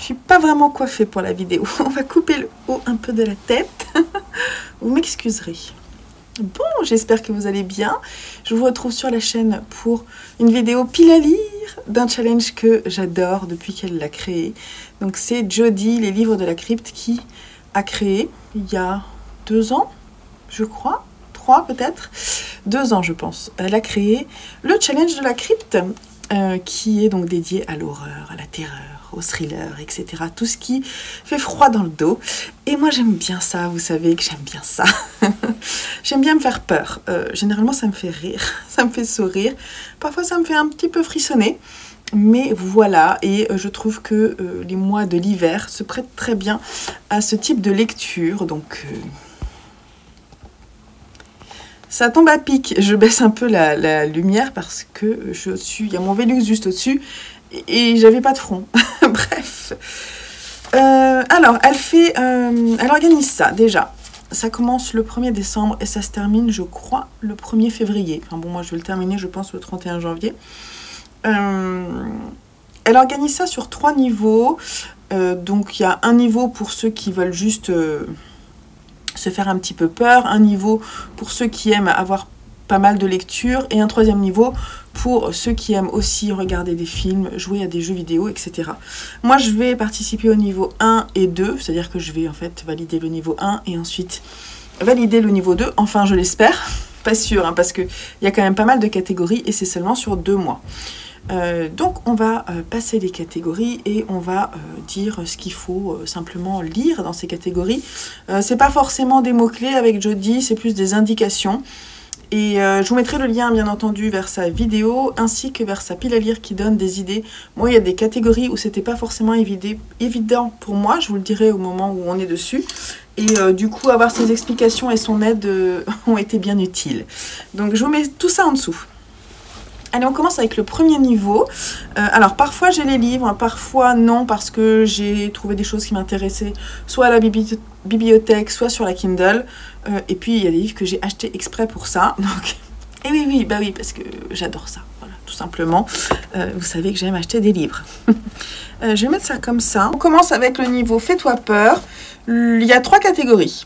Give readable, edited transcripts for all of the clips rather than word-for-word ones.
suis pas vraiment coiffée pour la vidéo. On va couper le haut un peu de la tête. Vous m'excuserez. Bon, j'espère que vous allez bien. Je vous retrouve sur la chaîne pour une vidéo pile à lire d'un challenge que j'adore depuis qu'elle l'a créé. Donc c'est Jodie, les livres de la crypte, qui a créé il y a 2 ans, je crois, 3 peut-être, 2 ans je pense. Elle a créé le challenge de la crypte qui est donc dédié à l'horreur, à la terreur, au thriller, etc. Tout ce qui fait froid dans le dos. Et moi j'aime bien ça, vous savez que j'aime bien ça. J'aime bien me faire peur. Généralement ça me fait rire, ça me fait sourire. Parfois ça me fait un petit peu frissonner. Mais voilà, et je trouve que les mois de l'hiver se prêtent très bien à ce type de lecture. Donc ça tombe à pic. Je baisse un peu la lumière parce que il y a mon Velux juste au-dessus et j'avais pas de front. Bref. Alors, elle organise ça déjà. Ça commence le 1er décembre et ça se termine, je crois, le 1er février. Enfin bon, moi je vais le terminer, je pense, le 31 janvier. Elle organise ça sur 3 niveaux. Donc il y a un niveau pour ceux qui veulent juste se faire un petit peu peur, un niveau pour ceux qui aiment avoir pas mal de lecture et un 3e niveau pour ceux qui aiment aussi regarder des films, jouer à des jeux vidéo, etc. Moi je vais participer au niveau 1 et 2, c'est-à-dire que je vais en fait valider le niveau 1 et ensuite valider le niveau 2, enfin je l'espère, pas sûr, hein, parce qu'il y a quand même pas mal de catégories et c'est seulement sur 2 mois. Donc on va passer les catégories et on va dire ce qu'il faut simplement lire dans ces catégories. C'est pas forcément des mots-clés avec Jodie, c'est plus des indications. Et je vous mettrai le lien bien entendu vers sa vidéo ainsi que vers sa pile à lire qui donne des idées. Moi il y a des catégories où c'était pas forcément évident pour moi, je vous le dirai au moment où on est dessus. Et du coup avoir ses explications et son aide ont été bien utiles. Donc je vous mets tout ça en dessous. Allez, on commence avec le 1er niveau. Alors, parfois j'ai les livres, parfois non, parce que j'ai trouvé des choses qui m'intéressaient, soit à la bibliothèque, soit sur la Kindle. Et puis, il y a des livres que j'ai achetés exprès pour ça. Donc, et oui, bah oui, parce que j'adore ça, voilà, tout simplement. Vous savez que j'aime acheter des livres. Je vais mettre ça comme ça. On commence avec le niveau Fais-toi peur. Il y a 3 catégories.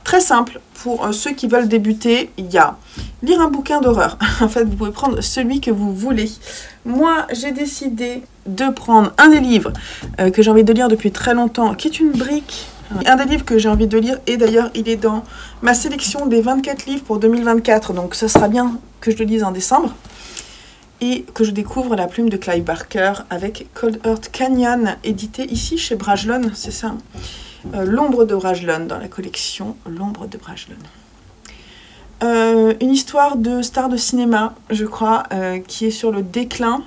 Très simple, pour ceux qui veulent débuter, il y a lire un bouquin d'horreur. En fait, vous pouvez prendre celui que vous voulez. Moi, j'ai décidé de prendre un des livres que j'ai envie de lire depuis très longtemps, qui est une brique. Un des livres que j'ai envie de lire, et d'ailleurs, il est dans ma sélection des 24 livres pour 2024, donc ça sera bien que je le lise en décembre. Et que je découvre La plume de Clive Barker avec Cold Earth Canyon, édité ici chez Brajlon, c'est ça. L'ombre de Brajlon dans la collection L'ombre de Brajlon. Une histoire de star de cinéma, je crois, qui est sur le déclin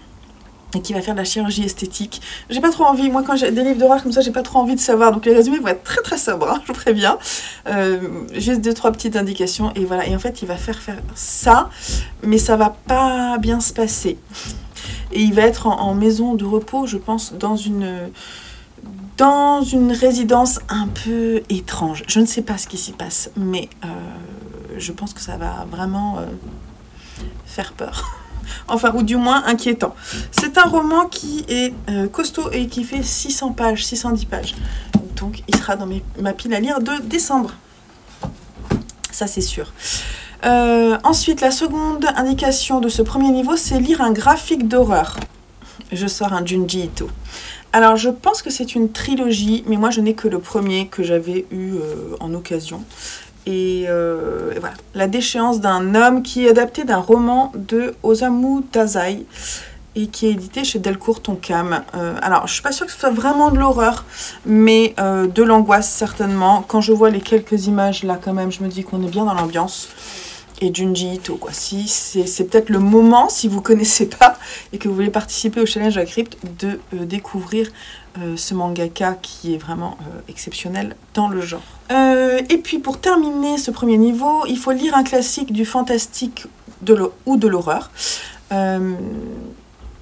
et qui va faire de la chirurgie esthétique. J'ai pas trop envie, moi quand j'ai des livres d'horreur comme ça, j'ai pas trop envie de savoir, donc les résumés vont être très très sobres, hein, je vous préviens. Juste 2-3 petites indications et voilà. Et en fait, il va faire ça, mais ça va pas bien se passer. Et il va être en maison de repos, je pense, dans une résidence un peu étrange. Je ne sais pas ce qui s'y passe, mais je pense que ça va vraiment faire peur. Enfin, ou du moins inquiétant. C'est un roman qui est costaud et qui fait 600 pages, 610 pages. Donc, il sera dans ma pile à lire de décembre. Ça, c'est sûr. Ensuite, la seconde indication de ce 1er niveau, c'est lire un graphique d'horreur. Je sors un Junji Ito. Alors, je pense que c'est une trilogie, mais moi, je n'ai que le premier que j'avais eu en occasion. Et voilà, La déchéance d'un homme, qui est adapté d'un roman de Osamu Dazai et qui est édité chez Delcourt Tonkam. Alors, je suis pas sûre que ce soit vraiment de l'horreur, mais de l'angoisse certainement. Quand je vois les quelques images là, quand même, je me dis qu'on est bien dans l'ambiance. Et Junji Ito, quoi. Si c'est peut-être le moment, si vous connaissez pas et que vous voulez participer au challenge de la crypte, de découvrir ce mangaka qui est vraiment exceptionnel dans le genre. Et puis pour terminer ce 1er niveau, il faut lire un classique du fantastique ou de l'horreur.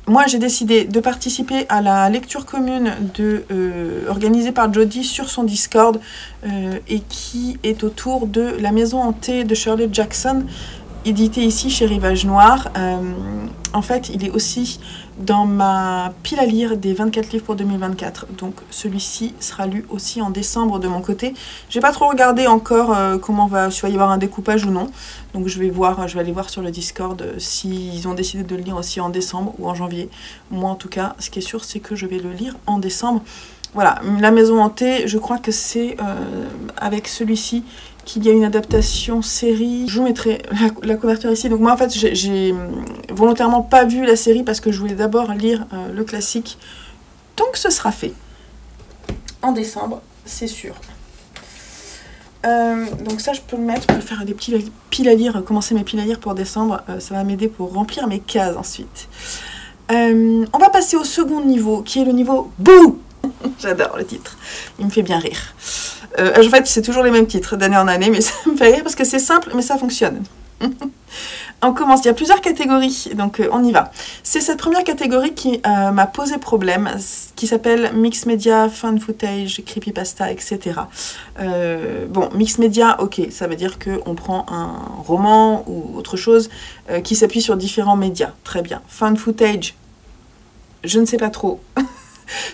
Moi, j'ai décidé de participer à la lecture commune organisée par Jodie sur son Discord et qui est autour de La maison hantée de Shirley Jackson, édité ici chez Rivage Noir. En fait, il est aussi dans ma pile à lire des 24 livres pour 2024. Donc celui-ci sera lu aussi en décembre de mon côté. J'ai pas trop regardé encore comment s'il va y avoir un découpage ou non. Donc je vais aller voir sur le Discord s'ils ont décidé de le lire aussi en décembre ou en janvier. Moi en tout cas, ce qui est sûr, c'est que je vais le lire en décembre. Voilà, La Maison Hantée, je crois que c'est avec celui-ci qu'il y a une adaptation série. Je vous mettrai la couverture ici. Donc moi en fait j'ai volontairement pas vu la série parce que je voulais d'abord lire le classique. Donc ce sera fait en décembre, c'est sûr. Donc ça je peux le mettre, je peux faire des petits piles à lire, commencer mes piles à lire pour décembre. Ça va m'aider pour remplir mes cases ensuite. On va passer au second niveau qui est le niveau Bouh. J'adore le titre, il me fait bien rire. En fait, c'est toujours les mêmes titres d'année en année, mais ça me fait rire parce que c'est simple, mais ça fonctionne. On commence, il y a plusieurs catégories, donc on y va. C'est cette première catégorie qui m'a posé problème, qui s'appelle Mix Media, Fan Footage, Creepypasta, etc. Bon, Mix Media, ok, ça veut dire qu'on prend un roman ou autre chose qui s'appuie sur différents médias, très bien. Fan Footage, je ne sais pas trop.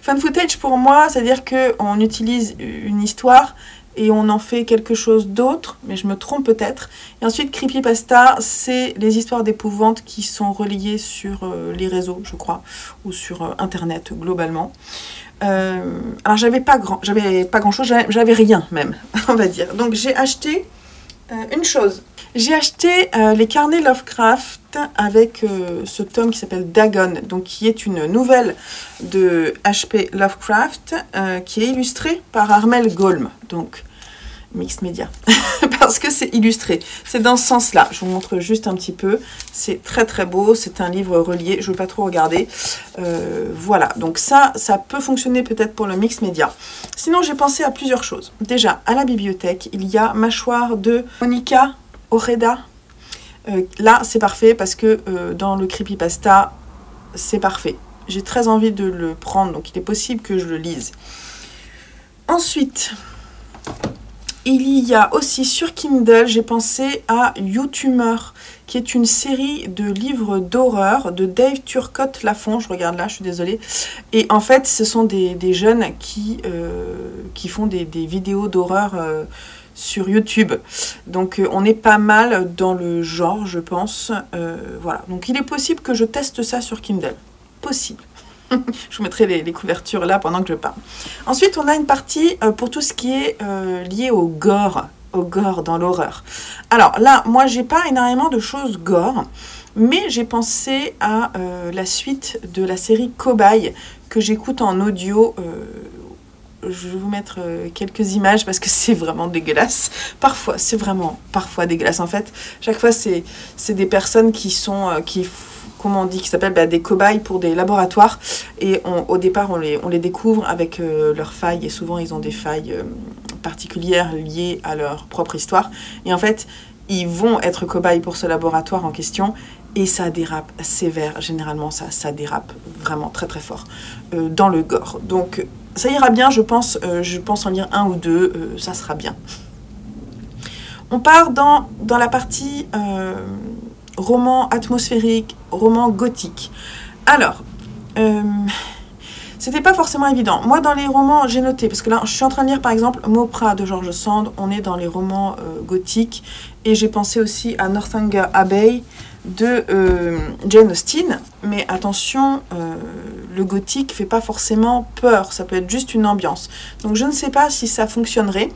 Fan footage pour moi, c'est-à-dire qu'on utilise une histoire et on en fait quelque chose d'autre, mais je me trompe peut-être. Et ensuite, creepypasta, c'est les histoires d'épouvante qui sont reliées sur les réseaux, je crois, ou sur Internet globalement. Alors j'avais pas grand-chose, j'avais rien même, on va dire. Donc j'ai acheté une chose. J'ai acheté les carnets Lovecraft avec ce tome qui s'appelle Dagon, donc qui est une nouvelle de H.P. Lovecraft qui est illustrée par Armel Golm, donc Mixed Media, parce que c'est illustré. C'est dans ce sens-là. Je vous montre juste un petit peu. C'est très très beau. C'est un livre relié. Je ne veux pas trop regarder. Voilà. Donc ça peut fonctionner peut-être pour le Mixed Media. Sinon, j'ai pensé à plusieurs choses. Déjà, à la bibliothèque, il y a Mâchoire de Monica Oreda. Là, c'est parfait parce que dans le creepypasta, c'est parfait. J'ai très envie de le prendre, donc il est possible que je le lise. Ensuite, il y a aussi sur Kindle, j'ai pensé à YouTuber, qui est une série de livres d'horreur de Dave Turcotte-Lafont. Je regarde là, je suis désolée. Et en fait, ce sont des jeunes qui font des vidéos d'horreur sur YouTube. Donc on est pas mal dans le genre, je pense. Voilà. Donc il est possible que je teste ça sur Kindle. Possible. Je vous mettrai les couvertures là pendant que je parle. Ensuite, on a une partie pour tout ce qui est lié au gore dans l'horreur. Alors là, moi, j'ai pas énormément de choses gore, mais j'ai pensé à la suite de la série Cobaye que j'écoute en audio. Je vais vous mettre quelques images parce que c'est vraiment dégueulasse. Parfois, c'est vraiment dégueulasse. En fait, chaque fois, c'est des personnes qui comment on dit, qui s'appellent des cobayes pour des laboratoires. Et au départ, on les découvre avec leurs failles. Et souvent, ils ont des failles particulières liées à leur propre histoire. Et en fait, ils vont être cobayes pour ce laboratoire en question. Et ça dérape sévère. Généralement, ça dérape vraiment très très fort dans le gore. Donc, ça ira bien, je pense en lire un ou deux, ça sera bien. On part dans la partie roman atmosphérique, roman gothique. Alors, c'était pas forcément évident. Moi, dans les romans, j'ai noté, parce que là, je suis en train de lire par exemple Mauprat de George Sand, on est dans les romans gothiques, et j'ai pensé aussi à Northanger Abbey de Jane Austen, mais attention, le gothique fait pas forcément peur, ça peut être juste une ambiance. Donc je ne sais pas si ça fonctionnerait.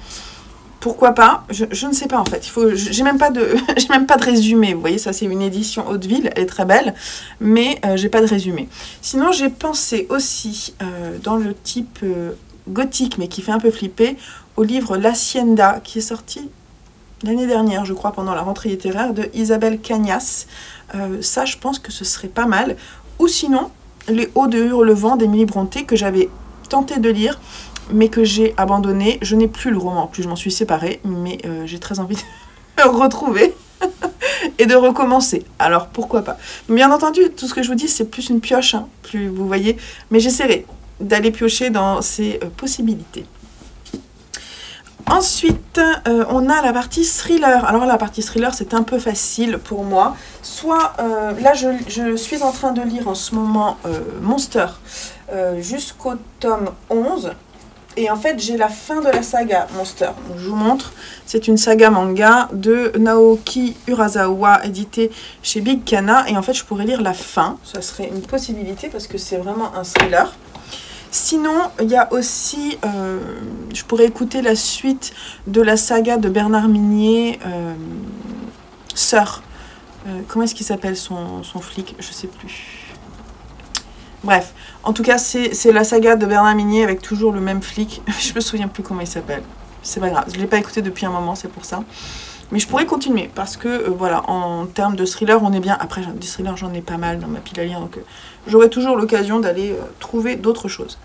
Pourquoi pas, je ne sais pas en fait. J'ai même pas de résumé. Vous voyez, ça c'est une édition Hauteville, elle est très belle, mais j'ai pas de résumé. Sinon, j'ai pensé aussi dans le type gothique, mais qui fait un peu flipper, au livre L'Hacienda, qui est sorti l'année dernière, je crois, pendant la rentrée littéraire, de Isabelle Cagnas. Ça, je pense que ce serait pas mal. Ou sinon, Les Hauts de Hurlevent d'Émilie Brontë, que j'avais tenté de lire, mais que j'ai abandonné. Je n'ai plus le roman, plus je m'en suis séparée, mais j'ai très envie de le retrouver et de recommencer. Alors, pourquoi pas. Bien entendu, tout ce que je vous dis, c'est plus une pioche, hein, plus vous voyez, mais j'essaierai d'aller piocher dans ces possibilités. Ensuite, on a la partie thriller. Alors la partie thriller, c'est un peu facile pour moi. Soit, là, je suis en train de lire en ce moment Monster jusqu'au tome 11. Et en fait, j'ai la fin de la saga Monster. Donc, je vous montre. C'est une saga manga de Naoki Urasawa, édité chez Big Kana. Et en fait, je pourrais lire la fin. Ça serait une possibilité parce que c'est vraiment un thriller. Sinon, il y a aussi, je pourrais écouter la suite de la saga de Bernard Minier, Sœur. Comment est-ce qu'il s'appelle son flic? Je sais plus. Bref, en tout cas, c'est la saga de Bernard Minier avec toujours le même flic. Je me souviens plus comment il s'appelle. C'est pas grave, je ne l'ai pas écouté depuis un moment, c'est pour ça. Mais je pourrais continuer parce que, voilà, en termes de thriller, on est bien. Après, des thrillers, j'en ai pas mal dans ma pile à lire, donc j'aurai toujours l'occasion d'aller trouver d'autres choses.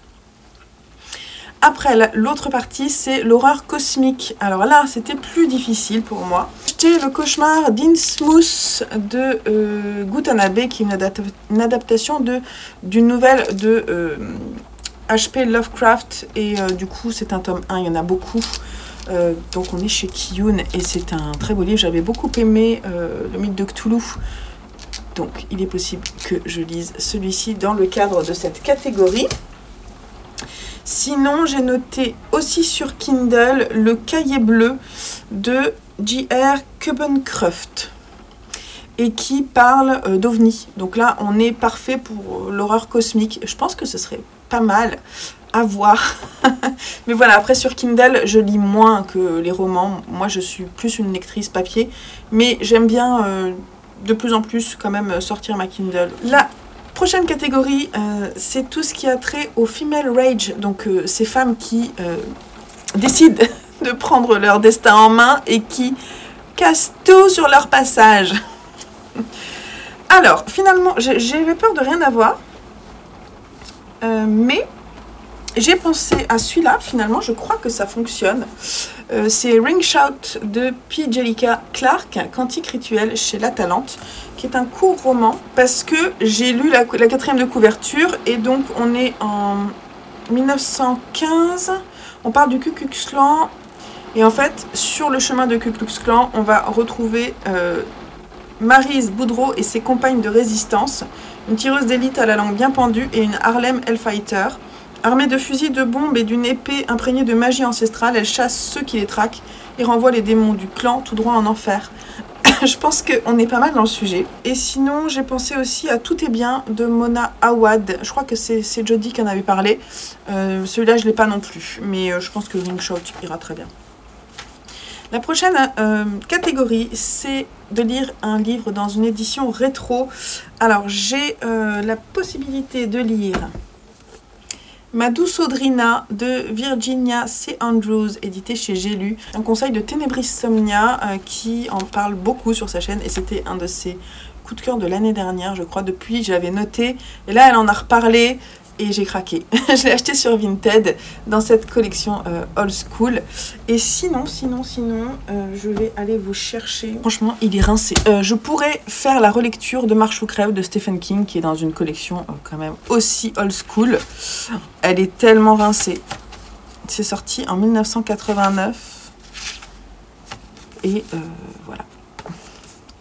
Après, l'autre partie, c'est l'horreur cosmique. Alors là, c'était plus difficile pour moi. J'ai Le cauchemar d'Innsmouth de Gutanabe, qui est une adaptation d'une nouvelle de H.P. Lovecraft. Et du coup, c'est un tome 1, il y en a beaucoup. Donc on est chez Kiyun et c'est un très beau livre. J'avais beaucoup aimé le mythe de Cthulhu. Donc il est possible que je lise celui-ci dans le cadre de cette catégorie. Sinon, j'ai noté aussi sur Kindle le cahier bleu de J.R. Kubencroft et qui parle d'OVNI. Donc là, on est parfait pour l'horreur cosmique. Je pense que ce serait pas mal à voir. Mais voilà, après sur Kindle, je lis moins que les romans. Moi, je suis plus une lectrice papier. Mais j'aime bien de plus en plus quand même sortir ma Kindle. La prochaine catégorie, c'est tout ce qui a trait au female rage. Donc ces femmes qui décident de prendre leur destin en main et qui cassent tout sur leur passage. Alors, finalement, j'avais peur de rien avoir. Mais j'ai pensé à celui-là, finalement, je crois que ça fonctionne. C'est Ring Shout de P. Jellica Clark, Cantique rituel chez La Talente, qui est un court roman, parce que j'ai lu la quatrième de couverture, et donc on est en 1915, on parle du Ku Klux Klan, et en fait, sur le chemin de Ku Klux Klan, on va retrouver Maryse Boudreau et ses compagnes de résistance, une tireuse d'élite à la langue bien pendue et une Harlem Hellfighter. Armée de fusils, de bombes et d'une épée imprégnée de magie ancestrale, elle chasse ceux qui les traquent et renvoie les démons du clan tout droit en enfer. Je pense qu'on est pas mal dans le sujet. Et sinon, j'ai pensé aussi à Tout est bien de Mona Awad. Je crois que c'est Jodie qui en avait parlé. Celui-là, je ne l'ai pas non plus. Mais je pense que Ring Shout ira très bien. La prochaine catégorie, c'est de lire un livre dans une édition rétro. Alors, j'ai la possibilité de lire Ma douce Audrina de Virginia C. Andrews, édité chez J'ai lu. Un conseil de Ténébris-Somnia qui en parle beaucoup sur sa chaîne et c'était un de ses coups de cœur de l'année dernière, je crois. Depuis, j'avais noté et là, elle en a reparlé et j'ai craqué. Je l'ai acheté sur Vinted dans cette collection Old School. Et sinon, je vais aller vous chercher. Franchement, il est rincé. Je pourrais faire la relecture de Marche ou crève de Stephen King, qui est dans une collection quand même aussi Old School. Elle est tellement rincée. C'est sorti en 1989. Et voilà.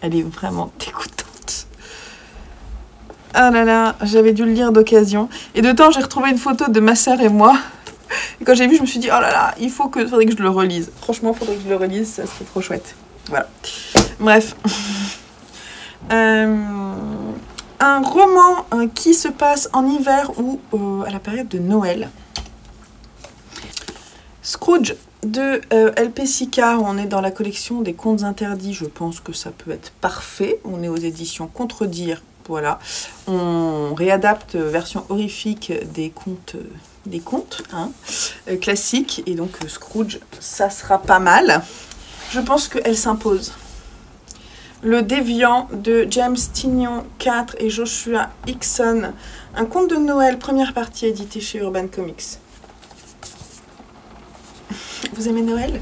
Elle est vraiment dégoûtante. Ah là là, j'avais dû le lire d'occasion. Et de temps, j'ai retrouvé une photo de ma sœur et moi. Et quand j'ai vu, je me suis dit, oh là là, faudrait que je le relise. Franchement, faudrait que je le relise, ça serait trop chouette. Voilà. Bref. Un roman qui se passe en hiver ou à la période de Noël. Scrooge de LP Sicard, on est dans la collection des contes interdits. Je pense que ça peut être parfait. On est aux éditions Contredire. Voilà, on réadapte version horrifique des contes hein, classiques. Et donc Scrooge, ça sera pas mal. Je pense qu'elle s'impose. Le Déviant de James Tynion IV et Joshua Hickson. Un conte de Noël, première partie, édité chez Urban Comics. Vous aimez Noël?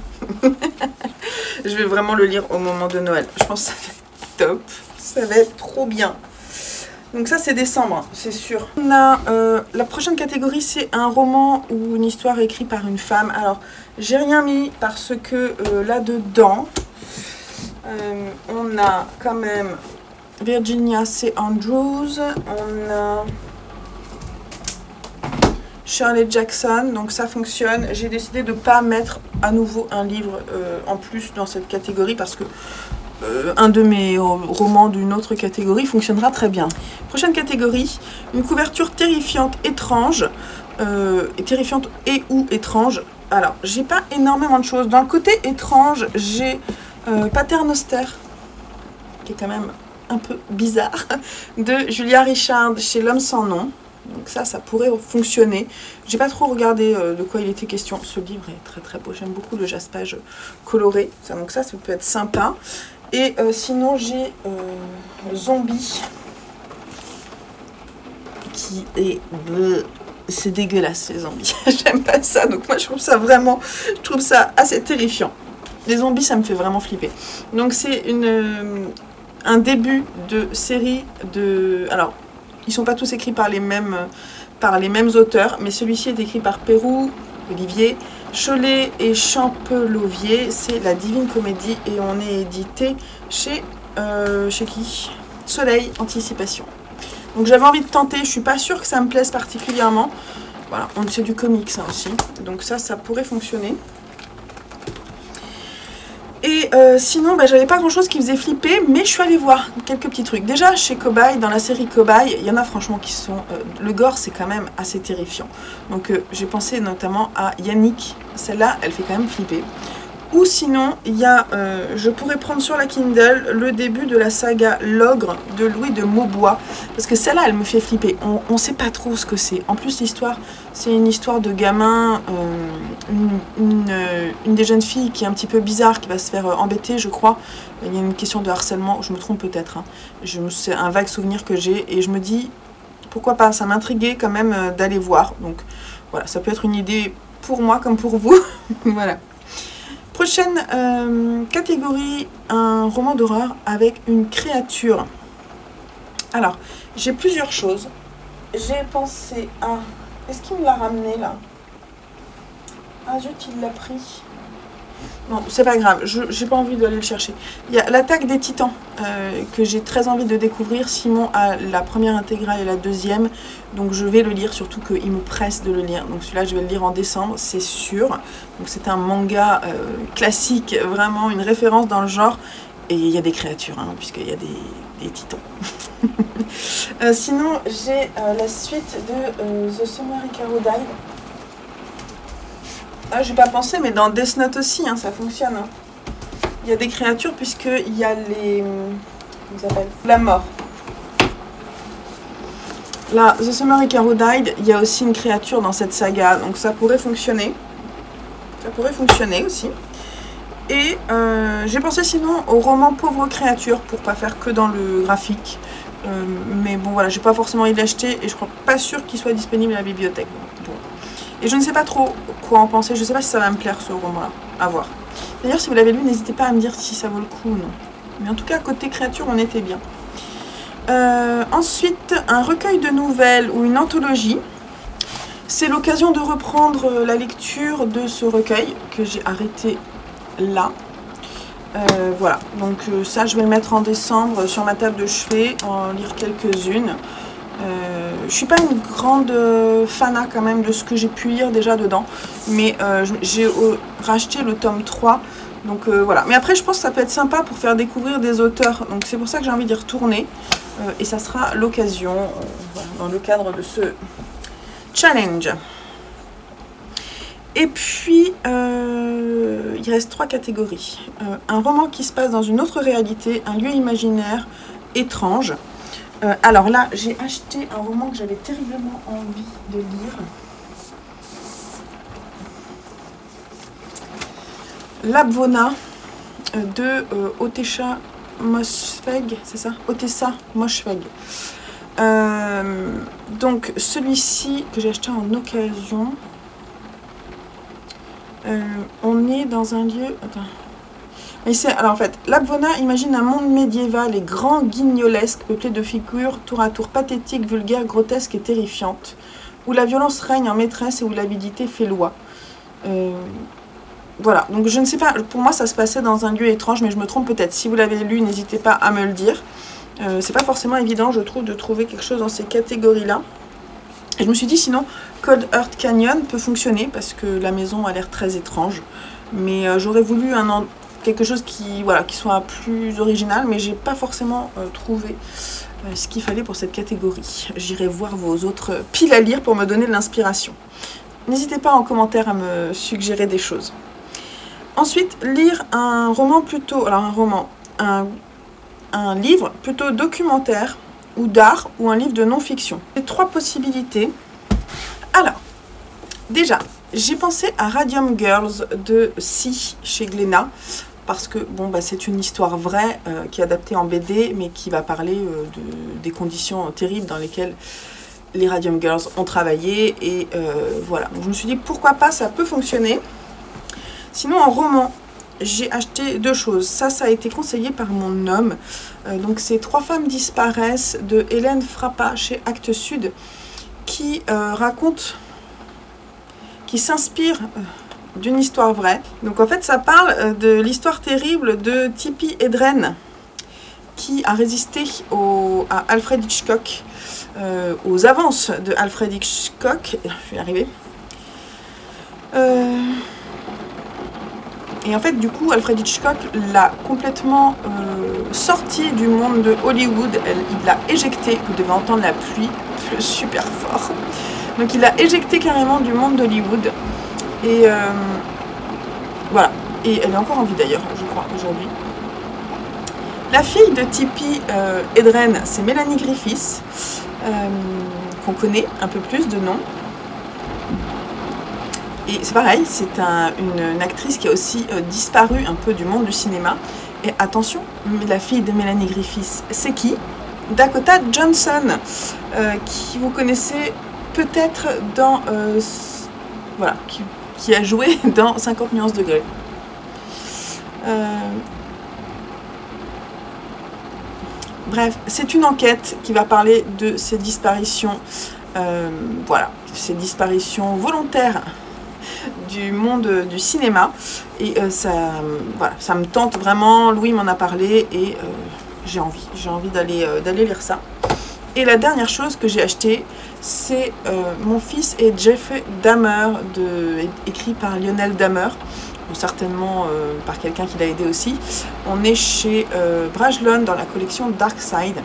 Je vais vraiment le lire au moment de Noël. Je pense que ça va être top. Ça va être trop bien. Donc ça c'est décembre, hein, c'est sûr. On a la prochaine catégorie, c'est un roman ou une histoire écrite par une femme. Alors j'ai rien mis parce que là-dedans, on a quand même Virginia C. Andrews, on a Shirley Jackson, donc ça fonctionne. J'ai décidé de ne pas mettre à nouveau un livre en plus dans cette catégorie parce que un de mes romans d'une autre catégorie fonctionnera très bien. Prochaine catégorie, une couverture terrifiante, étrange, terrifiante et ou étrange. Alors, j'ai pas énormément de choses. Dans le côté étrange, j'ai Pater Noster, qui est quand même un peu bizarre, de Julia Richard chez L'Homme sans nom. Donc ça pourrait fonctionner. J'ai pas trop regardé de quoi il était question. Ce livre est très très beau. J'aime beaucoup le jaspage coloré. Donc ça peut être sympa. Et sinon j'ai Zombie, qui est... C'est dégueulasse ces zombies. J'aime pas ça. Donc moi je trouve ça vraiment... Je trouve ça assez terrifiant. Les zombies ça me fait vraiment flipper. Donc c'est un début de série de... Alors, ils sont pas tous écrits par les mêmes auteurs, mais celui-ci est écrit par Pérou, Olivier, Chollet et Champelovier. C'est La Divine Comédie et on est édité chez qui? Soleil Anticipation. Donc j'avais envie de tenter, je suis pas sûre que ça me plaise particulièrement. Voilà, c'est du comics ça aussi, donc ça pourrait fonctionner. Et sinon, j'avais pas grand chose qui faisait flipper, mais je suis allée voir quelques petits trucs. Déjà, chez Cobaye, dans la série Cobaye, il y en a franchement qui sont... le gore, c'est quand même assez terrifiant. Donc j'ai pensé notamment à Yannick. Celle-là, elle fait quand même flipper. Ou sinon, il y a... je pourrais prendre sur la Kindle le début de la saga L'Ogre de Louis de Maubois. Parce que celle-là, elle me fait flipper. On sait pas trop ce que c'est. En plus, l'histoire, c'est une histoire de gamin. Une des jeunes filles qui est un petit peu bizarre, qui va se faire embêter, je crois. Il y a une question de harcèlement. Je me trompe peut-être. Hein. C'est un vague souvenir que j'ai. Et je me dis, pourquoi pas? Ça m'intriguait quand même d'aller voir. Donc voilà, ça peut être une idée pour moi comme pour vous. Voilà. Prochaine catégorie, un roman d'horreur avec une créature. Alors, j'ai plusieurs choses. J'ai pensé à... Est-ce qu'il me l'a ramené là? Ah zut, il l'a pris. Bon, c'est pas grave, j'ai pas envie d'aller le chercher. Il y a L'Attaque des Titans, que j'ai très envie de découvrir. Simon a la première intégrale et la deuxième, donc je vais le lire, surtout qu'il me presse de le lire. Donc celui-là, je vais le lire en décembre, c'est sûr. Donc c'est un manga classique, vraiment une référence dans le genre. Et il y a des créatures, hein, puisqu'il y a des titans. Sinon, j'ai la suite de The Summer Carol Died. Ah, j'ai pas pensé, mais dans Death Note aussi, hein, ça fonctionne. Hein. Il y a des créatures, puisqu'il y a les... Comment ça s'appelle? La mort. Là, The Summer Carol Died, il y a aussi une créature dans cette saga, donc ça pourrait fonctionner. Ça pourrait fonctionner aussi. Et j'ai pensé sinon au roman Pauvre créature, pour pas faire que dans le graphique. Mais bon, voilà, j'ai pas forcément envie de l'acheter, et je crois pas sûr qu'il soit disponible à la bibliothèque. Bon. Et je ne sais pas trop quoi en penser, je ne sais pas si ça va me plaire ce roman-là, à voir. D'ailleurs, si vous l'avez lu, n'hésitez pas à me dire si ça vaut le coup ou non. Mais en tout cas, côté créature, on était bien. Ensuite, un recueil de nouvelles ou une anthologie. C'est l'occasion de reprendre la lecture de ce recueil que j'ai arrêté là. Voilà, donc ça, je vais le mettre en décembre sur ma table de chevet, en lire quelques-unes. Je suis pas une grande fana quand même de ce que j'ai pu lire déjà dedans, mais j'ai racheté le tome 3, donc voilà. Mais après je pense que ça peut être sympa pour faire découvrir des auteurs, donc c'est pour ça que j'ai envie d'y retourner, et ça sera l'occasion, voilà, dans le cadre de ce challenge. Et puis il reste 3 catégories. Un roman qui se passe dans une autre réalité, un lieu imaginaire étrange. Alors là, j'ai acheté un roman que j'avais terriblement envie de lire. L'Abvona de Otessa Moshfegh, c'est ça? Otessa Moshfegh. Donc celui-ci que j'ai acheté en occasion. On est dans un lieu... Attends. Et alors en fait, Lapvona imagine un monde médiéval et grand, guignolesque, peuplé de figures tour à tour pathétiques, vulgaires, grotesques et terrifiantes, où la violence règne en maîtresse et où l'avidité fait loi. Voilà, donc je ne sais pas, pour moi ça se passait dans un lieu étrange, mais je me trompe peut-être. Si vous l'avez lu, n'hésitez pas à me le dire. C'est pas forcément évident, je trouve, de trouver quelque chose dans ces catégories-là. Et je me suis dit, sinon, Cold Earth Canyon peut fonctionner, parce que la maison a l'air très étrange. Mais j'aurais voulu quelque chose qui, voilà, qui soit plus original, mais j'ai pas forcément trouvé ce qu'il fallait pour cette catégorie. J'irai voir vos autres piles à lire pour me donner de l'inspiration. N'hésitez pas en commentaire à me suggérer des choses. Ensuite, lire un roman plutôt... Alors un roman, un livre plutôt documentaire ou d'art ou un livre de non-fiction. J'ai 3 possibilités. Alors, déjà, j'ai pensé à Radium Girls de Si chez Glénat. Parce que bon, bah, c'est une histoire vraie qui est adaptée en BD, mais qui va parler des conditions terribles dans lesquelles les Radium Girls ont travaillé. Et voilà, donc je me suis dit pourquoi pas, ça peut fonctionner. Sinon en roman, j'ai acheté 2 choses. Ça a été conseillé par mon homme. Donc c'est 3 femmes disparaissent de Hélène Frappa chez Actes Sud, qui raconte, qui s'inspire d'une histoire vraie. Donc en fait ça parle de l'histoire terrible de Tippi Hedren, qui a résisté à Alfred Hitchcock, aux avances de Alfred Hitchcock. Je vais y arriver. Et en fait, du coup, Alfred Hitchcock l'a complètement sorti du monde de Hollywood. Il l'a éjecté. Vous devez entendre la pluie super fort. Donc il l'a éjecté carrément du monde d'Hollywood. Et voilà. Et elle est encore en vie d'ailleurs, je crois, aujourd'hui. La fille de Tippi Hedren, c'est Mélanie Griffiths, qu'on connaît un peu plus de nom. Et c'est pareil, c'est une actrice qui a aussi disparu un peu du monde du cinéma. Et attention, la fille de Mélanie Griffiths, c'est qui? Dakota Johnson, qui vous connaissez peut-être dans... voilà, qui a joué dans 50 nuances de gris. Bref, c'est une enquête qui va parler de ces disparitions, voilà, ces disparitions volontaires du monde du cinéma. Et voilà, ça me tente vraiment. Louis m'en a parlé et j'ai envie d'aller lire ça. Et la dernière chose que j'ai acheté, c'est Mon fils et Jeffrey Dahmer, écrit par Lionel Dahmer, ou certainement par quelqu'un qui l'a aidé aussi. On est chez Brajlon dans la collection Dark Side.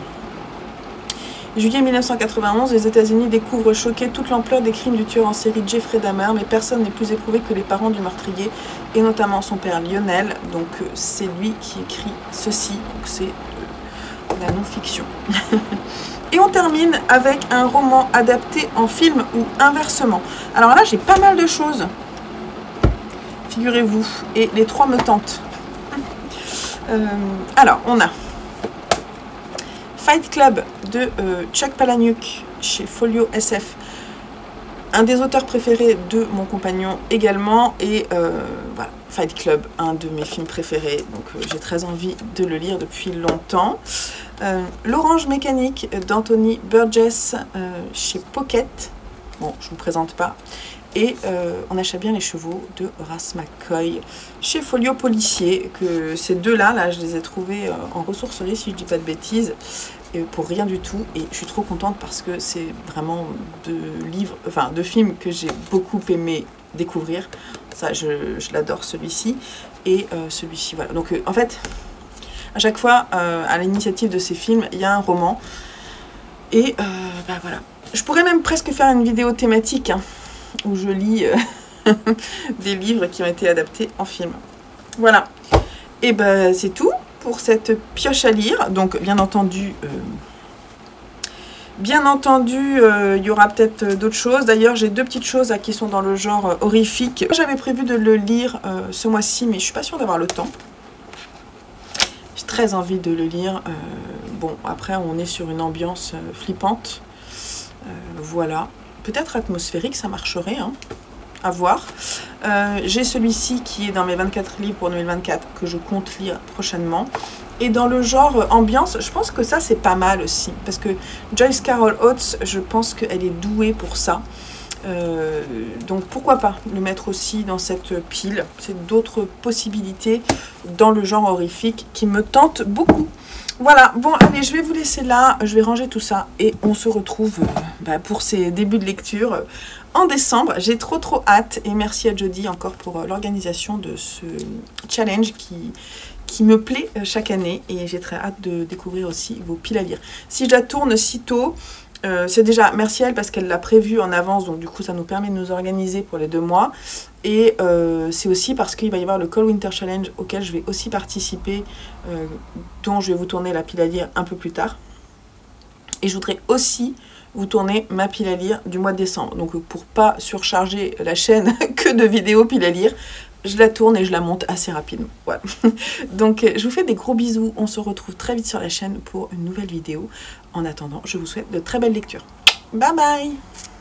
Juillet 1991, les États-Unis découvrent choqués toute l'ampleur des crimes du tueur en série Jeffrey Dahmer, mais personne n'est plus éprouvé que les parents du meurtrier, et notamment son père Lionel. Donc c'est lui qui écrit ceci, donc c'est la non-fiction. Et on termine avec un roman adapté en film ou inversement. Alors là, j'ai pas mal de choses, figurez-vous, et les 3 me tentent. Alors, on a Fight Club de Chuck Palahniuk chez Folio SF, un des auteurs préférés de mon compagnon également, et voilà, Fight Club, un de mes films préférés, donc j'ai très envie de le lire depuis longtemps. L'Orange Mécanique d'Anthony Burgess chez Pocket, bon je ne vous présente pas, et On achète bien les chevaux de Horace McCoy chez Folio Policier, que ces deux-là, je les ai trouvés en ressourcerie si je dis pas de bêtises, et pour rien du tout, et je suis trop contente parce que c'est vraiment de films que j'ai beaucoup aimé découvrir. Ça je l'adore celui-ci, et celui-ci, voilà. Donc en fait, à chaque fois, à l'initiative de ces films, il y a un roman, et bah voilà. Je pourrais même presque faire une vidéo thématique, hein, où je lis des livres qui ont été adaptés en film. Voilà. Et ben c'est tout pour cette pioche à lire. Donc bien entendu, il y aura peut-être d'autres choses. D'ailleurs, j'ai 2 petites choses qui sont dans le genre horrifique. J'avais prévu de le lire ce mois-ci, mais je suis pas sûre d'avoir le temps. J'ai très envie de le lire. Bon, après, on est sur une ambiance flippante. Voilà. Peut-être atmosphérique, ça marcherait, hein, à voir. J'ai celui-ci qui est dans mes 24 livres pour 2024 que je compte lire prochainement. Et dans le genre ambiance, je pense que ça c'est pas mal aussi. Parce que Joyce Carol Oates, je pense qu'elle est douée pour ça. Donc pourquoi pas le mettre aussi dans cette pile. C'est d'autres possibilités dans le genre horrifique qui me tentent beaucoup. Voilà, bon allez, je vais vous laisser là, je vais ranger tout ça et on se retrouve pour ces débuts de lecture en décembre. J'ai trop hâte et merci à Jodie encore pour l'organisation de ce challenge qui me plaît chaque année et j'ai très hâte de découvrir aussi vos piles à lire. Si je la tourne si tôt, c'est déjà merci à elle parce qu'elle l'a prévu en avance, donc du coup ça nous permet de nous organiser pour les 2 mois. Et c'est aussi parce qu'il va y avoir le Cold Winter Challenge auquel je vais aussi participer, dont je vais vous tourner la pile à lire un peu plus tard. Et je voudrais aussi vous tourner ma pile à lire du mois de décembre. Donc pour pas surcharger la chaîne que de vidéos pile à lire, je la tourne et je la monte assez rapidement. Voilà. Donc je vous fais des gros bisous. On se retrouve très vite sur la chaîne pour une nouvelle vidéo. En attendant, je vous souhaite de très belles lectures. Bye bye!